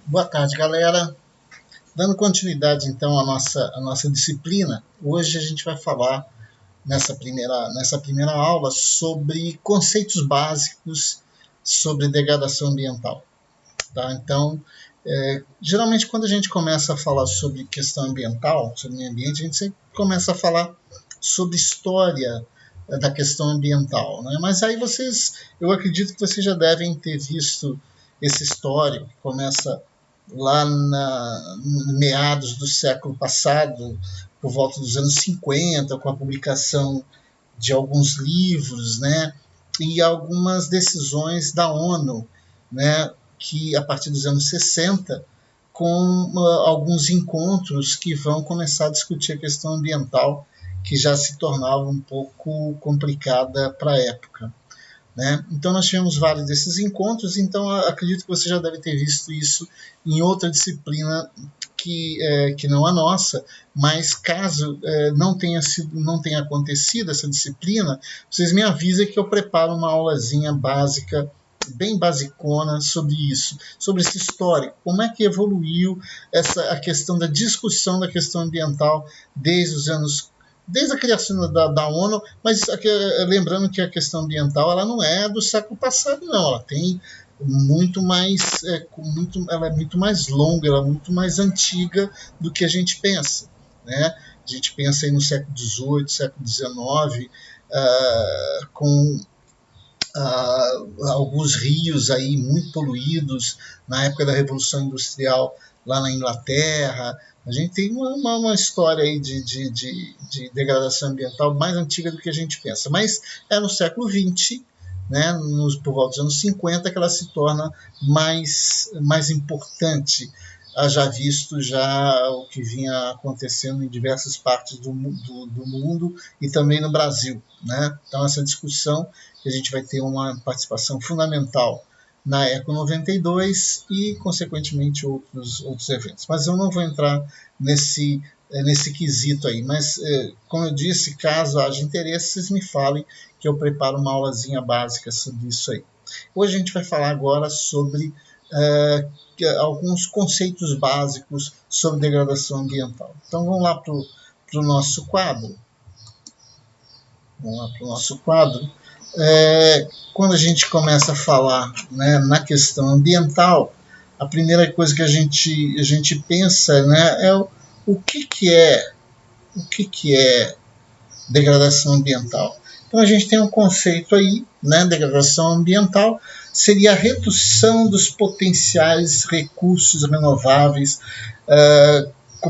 Boa tarde, galera. Dando continuidade, então, à nossa disciplina, hoje a gente vai falar, nessa primeira aula, sobre conceitos básicos sobre degradação ambiental. Tá? Então, geralmente, quando a gente começa a falar sobre questão ambiental, sobre meio ambiente, a gente sempre começa a falar sobre história da questão ambiental. Né? Mas aí eu acredito que vocês já devem ter visto esse histórico, que começa lá meados do século passado, por volta dos anos 50, com a publicação de alguns livros, né, e algumas decisões da ONU, né, que a partir dos anos 60, com alguns encontros que vão começar a discutir a questão ambiental, que já se tornava um pouco complicada para a época. Né? Então nós tivemos vários desses encontros, então acredito que você já deve ter visto isso em outra disciplina que não a nossa, mas caso não tenha acontecido essa disciplina, vocês me avisem que eu preparo uma aulazinha básica, bem basicona sobre isso, sobre esse histórico, como é que evoluiu a questão da discussão da questão ambiental desde a criação da ONU, mas lembrando que a questão ambiental ela não é do século passado, não. Ela tem muito mais, ela é muito mais longa, ela é muito mais antiga do que a gente pensa. Né? A gente pensa aí no século XVIII, século XIX, com alguns rios aí muito poluídos na época da Revolução Industrial lá na Inglaterra. A gente tem uma história aí de degradação ambiental mais antiga do que a gente pensa. Mas é no século XX, né, por volta dos anos 50, que ela se torna mais importante, já visto o que vinha acontecendo em diversas partes do mundo e também no Brasil. Né? Então, essa discussão, que a gente vai ter uma participação fundamental na Eco 92 e, consequentemente, outros eventos. Mas eu não vou entrar nesse quesito aí. Mas, como eu disse, caso haja interesse, vocês me falem que eu preparo uma aulazinha básica sobre isso aí. Hoje a gente vai falar agora sobre alguns conceitos básicos sobre degradação ambiental. Então vamos lá para o nosso quadro. Quando a gente começa a falar, né, na questão ambiental, a primeira coisa que a gente pensa, né, é o que é degradação ambiental. Então a gente tem um conceito aí, né, degradação ambiental seria a redução dos potenciais recursos renováveis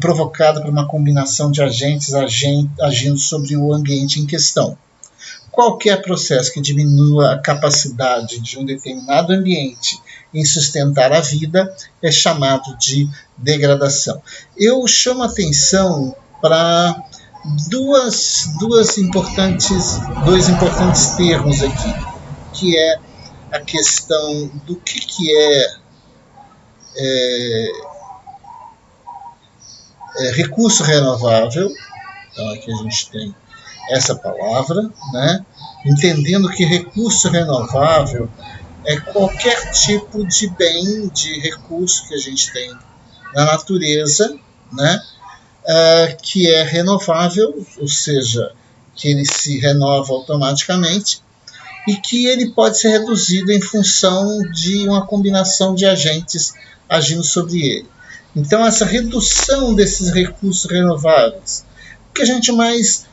provocada por uma combinação de agentes agindo sobre o ambiente em questão. Qualquer processo que diminua a capacidade de um determinado ambiente em sustentar a vida é chamado de degradação. Eu chamo a atenção para dois importantes termos aqui, que é a questão do que é recurso renovável. Então aqui a gente tem essa palavra, né? Entendendo que recurso renovável é qualquer tipo de bem, de recurso que a gente tem na natureza, né? Que é renovável, ou seja, que ele se renova automaticamente e que ele pode ser reduzido em função de uma combinação de agentes agindo sobre ele. Então, essa redução desses recursos renováveis, o que a gente mais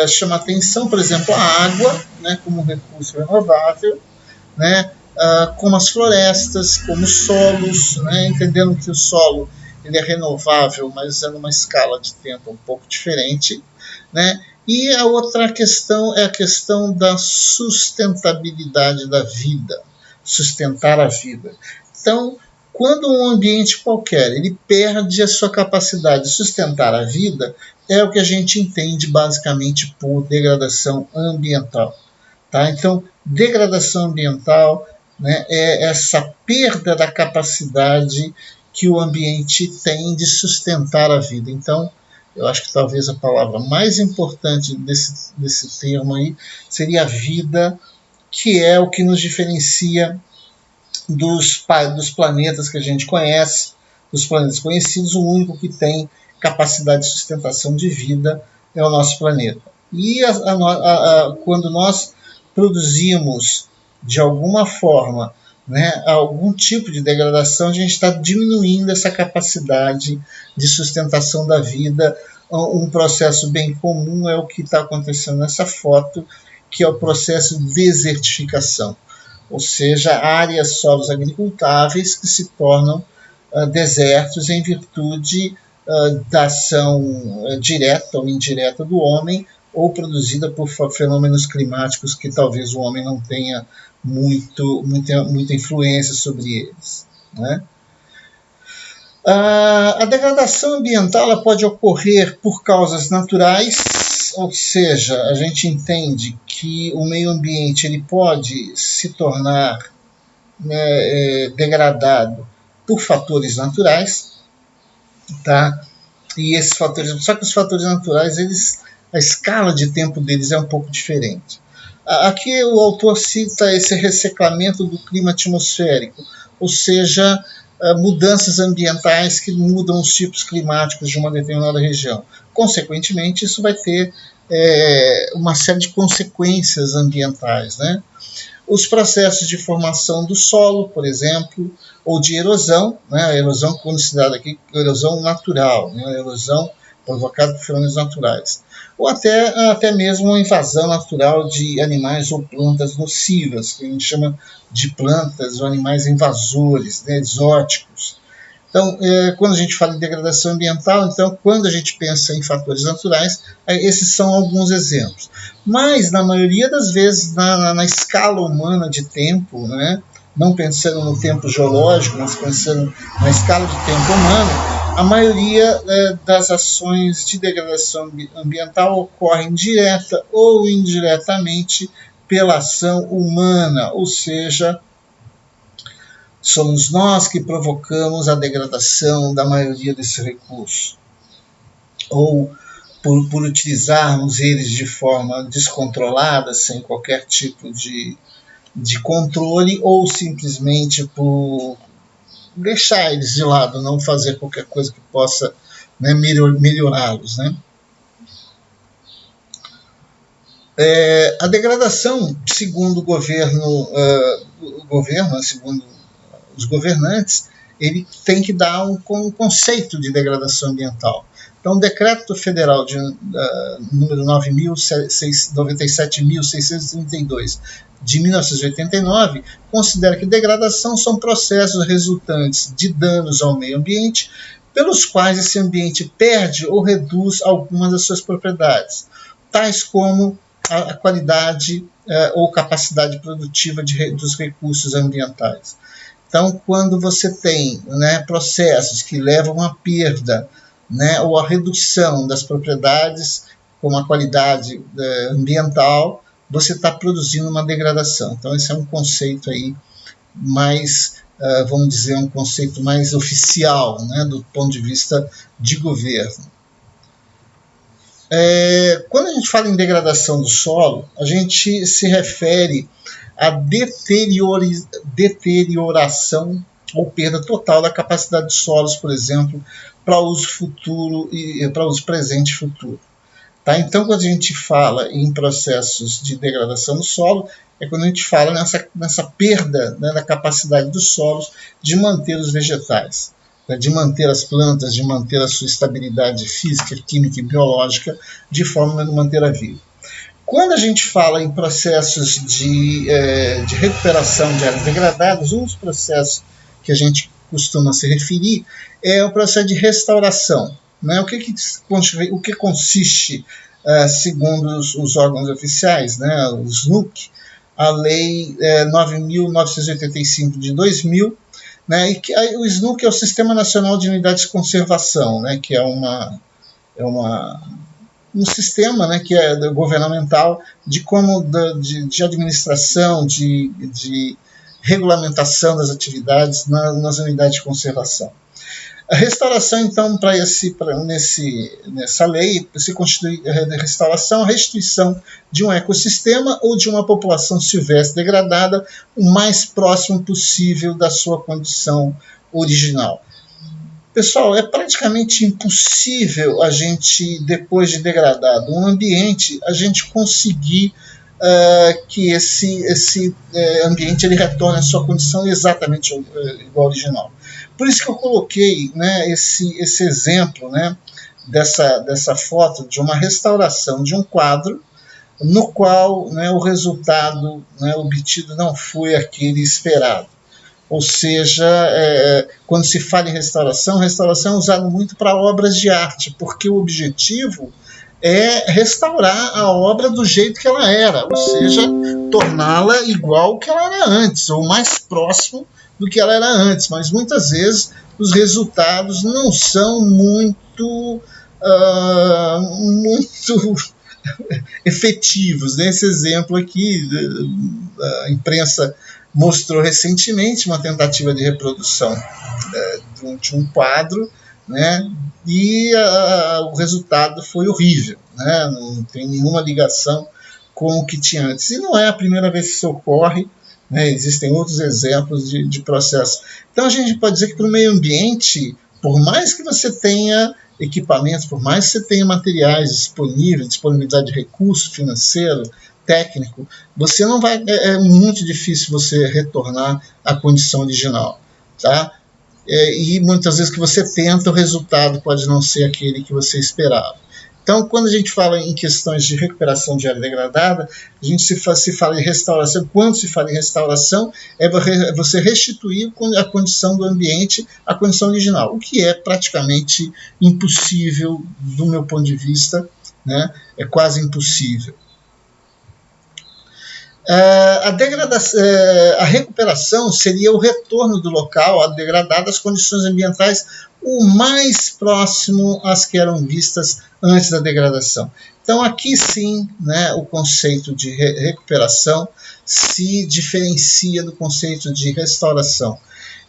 chama atenção, por exemplo, a água, né, como um recurso renovável, né, como as florestas, como os solos, né, entendendo que o solo ele é renovável, mas é numa escala de tempo um pouco diferente, né? E a outra questão é a questão da sustentabilidade da vida, sustentar a vida. Então, quando um ambiente qualquer ele perde a sua capacidade de sustentar a vida, é o que a gente entende basicamente por degradação ambiental. Tá? Então, degradação ambiental, né, é essa perda da capacidade que o ambiente tem de sustentar a vida. Então, eu acho que talvez a palavra mais importante desse termo aí seria a vida, que é o que nos diferencia dos planetas que a gente conhece, dos planetas conhecidos, o único que tem capacidade de sustentação de vida é o nosso planeta. E quando nós produzimos, de alguma forma, né, algum tipo de degradação, a gente está diminuindo essa capacidade de sustentação da vida. Um processo bem comum é o que está acontecendo nessa foto, que é o processo de desertificação, ou seja, áreas, solos agricultáveis que se tornam desertos em virtude da ação direta ou indireta do homem, ou produzida por fenômenos climáticos que talvez o homem não tenha muita influência sobre eles, né? A degradação ambiental ela pode ocorrer por causas naturais, ou seja, a gente entende que o meio ambiente ele pode se tornar, né, degradado por fatores naturais, tá? E esses fatores, só que os fatores naturais, a escala de tempo deles é um pouco diferente. Aqui o autor cita esse ressecamento do clima atmosférico, ou seja, mudanças ambientais que mudam os tipos climáticos de uma determinada região. Consequentemente, isso vai ter uma série de consequências ambientais, né? Os processos de formação do solo, por exemplo, ou de erosão, né? A erosão considerada aqui erosão natural, né? A erosão provocada por fenômenos naturais, ou até mesmo a invasão natural de animais ou plantas nocivas, que a gente chama de plantas ou animais invasores, né, exóticos. Então, quando a gente fala em degradação ambiental, então, quando a gente pensa em fatores naturais, esses são alguns exemplos. Mas, na maioria das vezes, na escala humana de tempo, né, não pensando no tempo geológico, mas pensando na escala de tempo humano, a maioria das ações de degradação ambiental ocorrem direta ou indiretamente pela ação humana, ou seja, somos nós que provocamos a degradação da maioria desses recursos, ou por utilizarmos eles de forma descontrolada, sem qualquer tipo de controle, ou simplesmente por deixar eles de lado, não fazer qualquer coisa que possa, né, melhorá-los, né? A degradação, segundo o governo, segundo os governantes, ele tem que dar um conceito de degradação ambiental. Então, o Decreto Federal número 97.632, de 1989, considera que degradação são processos resultantes de danos ao meio ambiente, pelos quais esse ambiente perde ou reduz algumas das suas propriedades, tais como a qualidade ou capacidade produtiva dos recursos ambientais. Então, quando você tem, né, processos que levam à perda, né, ou à redução das propriedades, como a qualidade ambiental, você está produzindo uma degradação. Então, esse é um conceito aí mais, vamos dizer, um conceito mais oficial, né, do ponto de vista de governo. Quando a gente fala em degradação do solo, a gente se refere à deterioração ou perda total da capacidade dos solos, por exemplo, para uso futuro e para uso presente e futuro. Tá? Então, quando a gente fala em processos de degradação do solo, é quando a gente fala nessa perda, né, da capacidade dos solos de manter os vegetais, né, de manter as plantas, de manter a sua estabilidade física, química e biológica, de forma a manter a vida. Quando a gente fala em processos de recuperação de áreas degradadas, um dos processos que a gente costuma se referir é o processo de restauração. Né? O que consiste, segundo os órgãos oficiais, né, o SNUC, a Lei 9.985 de 2000, né, e que o SNUC é o Sistema Nacional de Unidades de Conservação, né, que é um sistema, né, que é governamental de administração, de regulamentação das atividades nas unidades de conservação. A restauração, então, nessa lei, se constitui restauração, a restituição de um ecossistema ou de uma população silvestre degradada o mais próximo possível da sua condição original. Pessoal, é praticamente impossível a gente, depois de degradado um ambiente, a gente conseguir que esse ambiente ele retorne à sua condição exatamente igual ao original. Por isso que eu coloquei, né, esse exemplo, né, dessa foto de uma restauração de um quadro no qual, né, o resultado, né, obtido não foi aquele esperado. Ou seja, quando se fala em restauração é usado muito para obras de arte, porque o objetivo é restaurar a obra do jeito que ela era, ou seja, torná-la igual ao que ela era antes, ou mais próximo do que ela era antes. Mas muitas vezes os resultados não são muito efetivos. Nesse exemplo aqui, a imprensa mostrou recentemente uma tentativa de reprodução de um quadro, né, e o resultado foi horrível, né, não tem nenhuma ligação com o que tinha antes. E não é a primeira vez que isso ocorre, né, existem outros exemplos de processo. Então a gente pode dizer que para o meio ambiente, por mais que você tenha equipamentos, por mais que você tenha materiais disponíveis, disponibilidade de recurso financeiro, técnico, você não vai, é muito difícil você retornar à condição original, tá? E muitas vezes que você tenta, o resultado pode não ser aquele que você esperava. Então, quando a gente fala em questões de recuperação de área degradada, a gente se fala em restauração. Quando se fala em restauração, é você restituir a condição do ambiente à condição original, o que é praticamente impossível do meu ponto de vista, né? É quase impossível. A recuperação seria o retorno do local degradado às condições ambientais o mais próximo às que eram vistas antes da degradação. Então aqui sim, né, o conceito de recuperação se diferencia do conceito de restauração.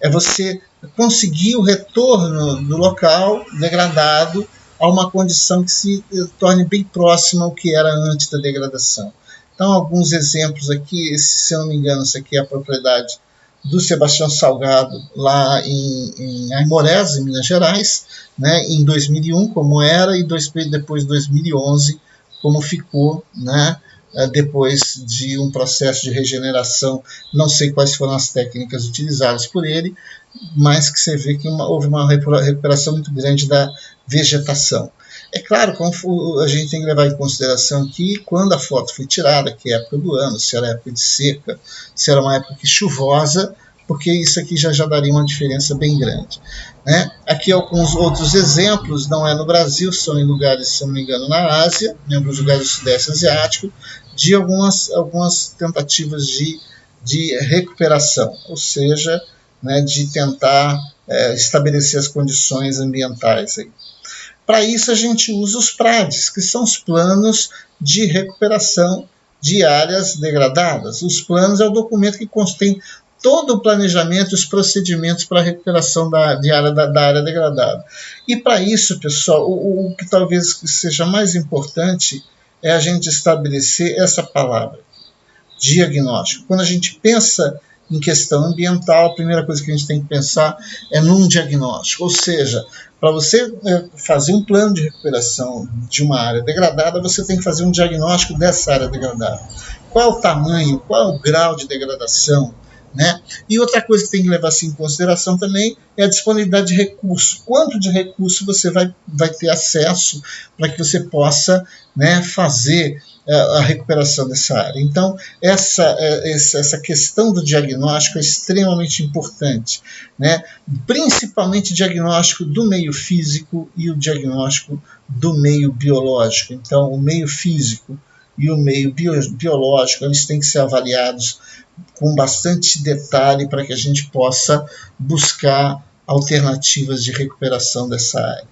É você conseguir o retorno do local degradado a uma condição que se torne bem próxima ao que era antes da degradação. Então, alguns exemplos aqui, se eu não me engano, isso aqui é a propriedade do Sebastião Salgado, lá em Aimorés, em Minas Gerais, né, em 2001, como era, e depois de 2011, como ficou, né, depois de um processo de regeneração. Não sei quais foram as técnicas utilizadas por ele, mas que você vê que houve uma recuperação muito grande da vegetação. É claro, como a gente tem que levar em consideração que quando a foto foi tirada, que é a época do ano, se era época de seca, se era uma época chuvosa, porque isso aqui já daria uma diferença bem grande, né? Aqui alguns outros exemplos, não é no Brasil, são em lugares, se não me engano, na Ásia, em alguns lugares do Sudeste Asiático, de algumas tentativas de recuperação, ou seja, né, de tentar estabelecer as condições ambientais aí. Para isso a gente usa os PRADs, que são os planos de recuperação de áreas degradadas. Os planos é o documento que contém todo o planejamento e os procedimentos para a recuperação da área degradada. E para isso, pessoal, o que talvez seja mais importante é a gente estabelecer essa palavra, diagnóstico. Quando a gente pensa em questão ambiental, a primeira coisa que a gente tem que pensar é num diagnóstico, ou seja, para você fazer um plano de recuperação de uma área degradada, você tem que fazer um diagnóstico dessa área degradada. Qual é o tamanho, qual é o grau de degradação, né? E outra coisa que tem que levar-se em consideração também é a disponibilidade de recurso. Quanto de recurso você vai ter acesso para que você possa, né, fazer a recuperação dessa área. Então, essa questão do diagnóstico é extremamente importante, né? Principalmente o diagnóstico do meio físico e o diagnóstico do meio biológico. Então, o meio físico e o meio biológico, eles têm que ser avaliados com bastante detalhe para que a gente possa buscar alternativas de recuperação dessa área.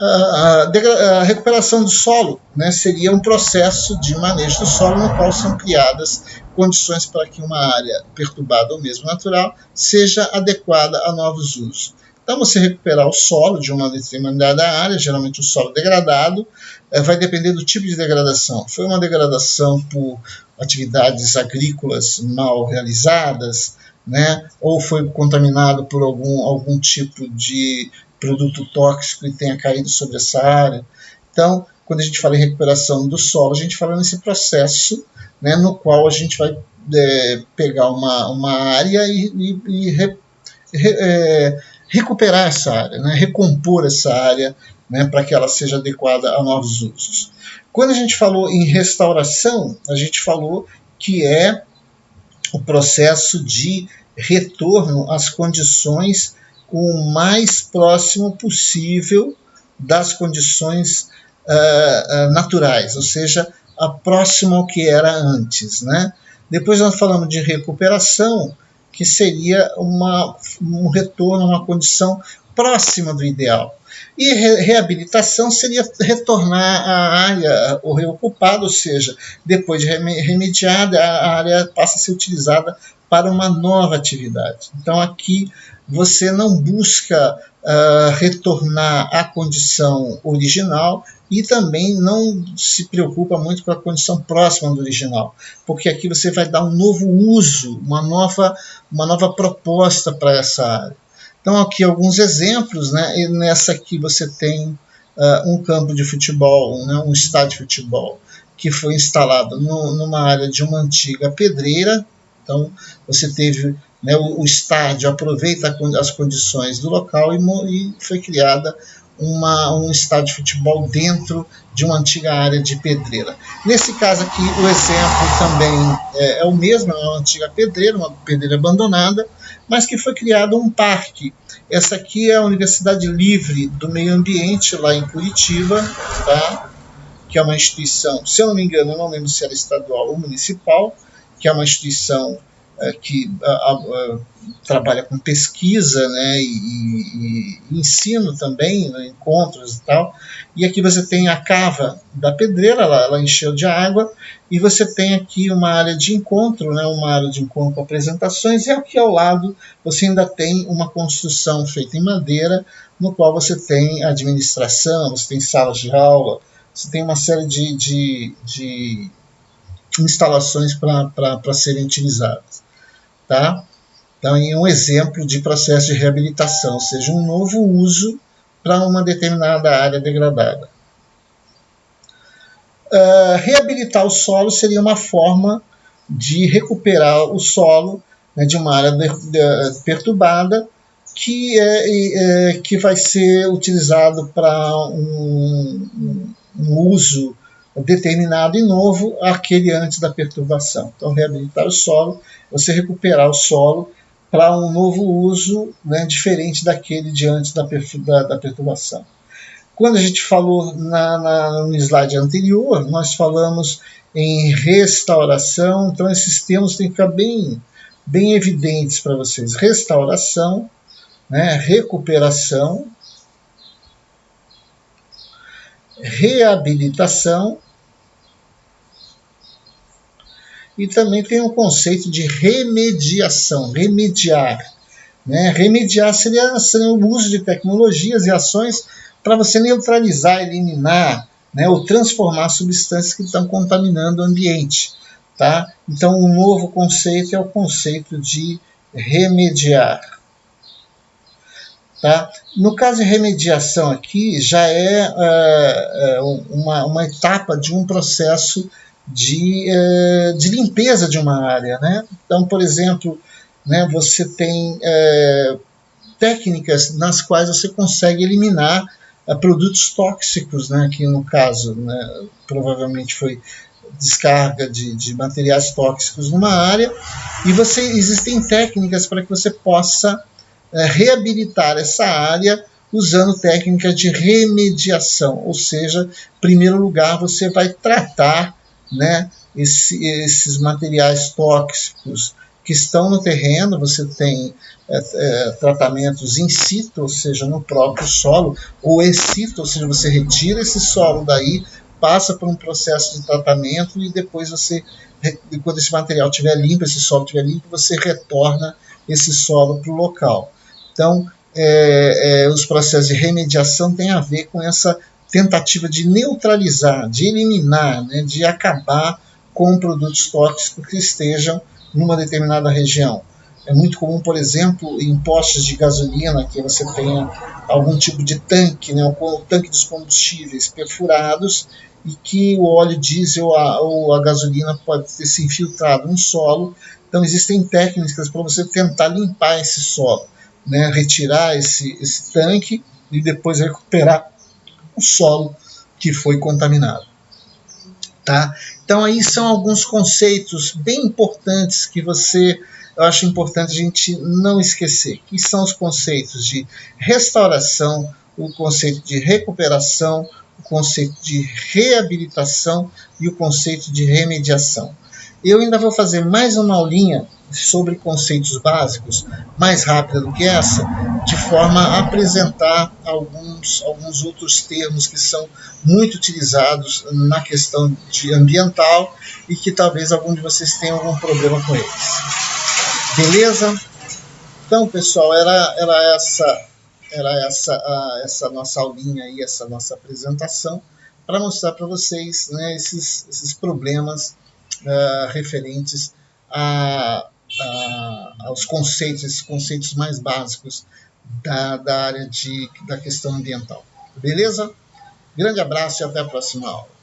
A recuperação do solo, né, seria um processo de manejo do solo no qual são criadas condições para que uma área perturbada ou mesmo natural seja adequada a novos usos. Então, você recuperar o solo de uma determinada área, geralmente o solo degradado, vai depender do tipo de degradação. Foi uma degradação por atividades agrícolas mal realizadas, né, ou foi contaminado por algum tipo de produto tóxico e tenha caído sobre essa área. Então, quando a gente fala em recuperação do solo, a gente fala nesse processo, né, no qual a gente vai pegar uma área e recuperar essa área, né, recompor essa área, né, para que ela seja adequada a novos usos. Quando a gente falou em restauração, a gente falou que é o processo de retorno às condições o mais próximo possível das condições naturais, ou seja, próximo ao que era antes, né? Depois nós falamos de recuperação, que seria um retorno a uma condição próxima do ideal. E reabilitação seria retornar à área ou reocupada, ou seja, depois de remediada, a área passa a ser utilizada para uma nova atividade. Então aqui você não busca retornar à condição original e também não se preocupa muito com a condição próxima do original, porque aqui você vai dar um novo uso, uma nova proposta para essa área. Então aqui alguns exemplos, né? E nessa aqui você tem um campo de futebol, né? Um estádio de futebol, que foi instalado numa área de uma antiga pedreira. Então você teve, né, o estádio aproveita as condições do local e foi criada um estádio de futebol dentro de uma antiga área de pedreira. Nesse caso aqui, o exemplo também é o mesmo, é uma antiga pedreira, uma pedreira abandonada, mas que foi criado um parque. Essa aqui é a Universidade Livre do Meio Ambiente, lá em Curitiba, tá? Que é uma instituição, se eu não me engano, eu não lembro se era estadual ou municipal, que é uma instituição que trabalha com pesquisa, né, e ensino também, né, encontros e tal. E aqui você tem a cava da pedreira, ela encheu de água, e você tem aqui uma área de encontro, né, uma área de encontro com apresentações, e aqui ao lado você ainda tem uma construção feita em madeira, no qual você tem administração, você tem salas de aula, você tem uma série de instalações para serem utilizadas. Tá? Então, é um exemplo de processo de reabilitação, ou seja, um novo uso para uma determinada área degradada. Reabilitar o solo seria uma forma de recuperar o solo, né, de uma área perturbada que vai ser utilizado para um uso determinado e novo aquele antes da perturbação. Então, reabilitar o solo, você recuperar o solo para um novo uso, né, diferente daquele de antes da perturbação. Quando a gente falou no slide anterior, nós falamos em restauração, então esses termos têm que ficar bem evidentes para vocês. Restauração, né, recuperação, reabilitação, e também tem o conceito de remediação, remediar. Né? Remediar seria o uso de tecnologias e ações para você neutralizar, eliminar, né, ou transformar substâncias que estão contaminando o ambiente. Tá? Então, um novo conceito é o conceito de remediar. Tá? No caso de remediação aqui, já é uma etapa de um processo de limpeza de uma área. Né? Então, por exemplo, né, você tem técnicas nas quais você consegue eliminar produtos tóxicos, né, que no caso, né, provavelmente foi descarga de materiais tóxicos numa área, e existem técnicas para que você possa reabilitar essa área usando técnicas de remediação, ou seja, em primeiro lugar você vai tratar, né, esses materiais tóxicos que estão no terreno, você tem tratamentos in situ, ou seja, no próprio solo, ou ex situ, ou seja, você retira esse solo daí, passa por um processo de tratamento e depois você, quando esse material estiver limpo, esse solo estiver limpo, você retorna esse solo para o local. Então, os processos de remediação têm a ver com essa tentativa de neutralizar, de eliminar, né, de acabar com produtos tóxicos que estejam numa determinada região. É muito comum, por exemplo, em postos de gasolina, que você tenha algum tipo de tanque, né, o tanque dos combustíveis perfurados, e que o óleo diesel ou a gasolina pode ter se infiltrado no solo. Então existem técnicas para você tentar limpar esse solo, né, retirar esse tanque e depois recuperar o solo que foi contaminado. Tá? Então aí são alguns conceitos bem importantes que eu acho importante a gente não esquecer, que são os conceitos de restauração, o conceito de recuperação, o conceito de reabilitação e o conceito de remediação. Eu ainda vou fazer mais uma aulinha sobre conceitos básicos, mais rápida do que essa, de forma a apresentar alguns outros termos que são muito utilizados na questão ambiental e que talvez algum de vocês tenha algum problema com eles. Beleza? Então, pessoal, era essa nossa aulinha aí, essa nossa apresentação, para mostrar para vocês, né, esses problemas referentes aos conceitos, esses conceitos mais básicos da área da questão ambiental. Beleza? Grande abraço e até a próxima aula.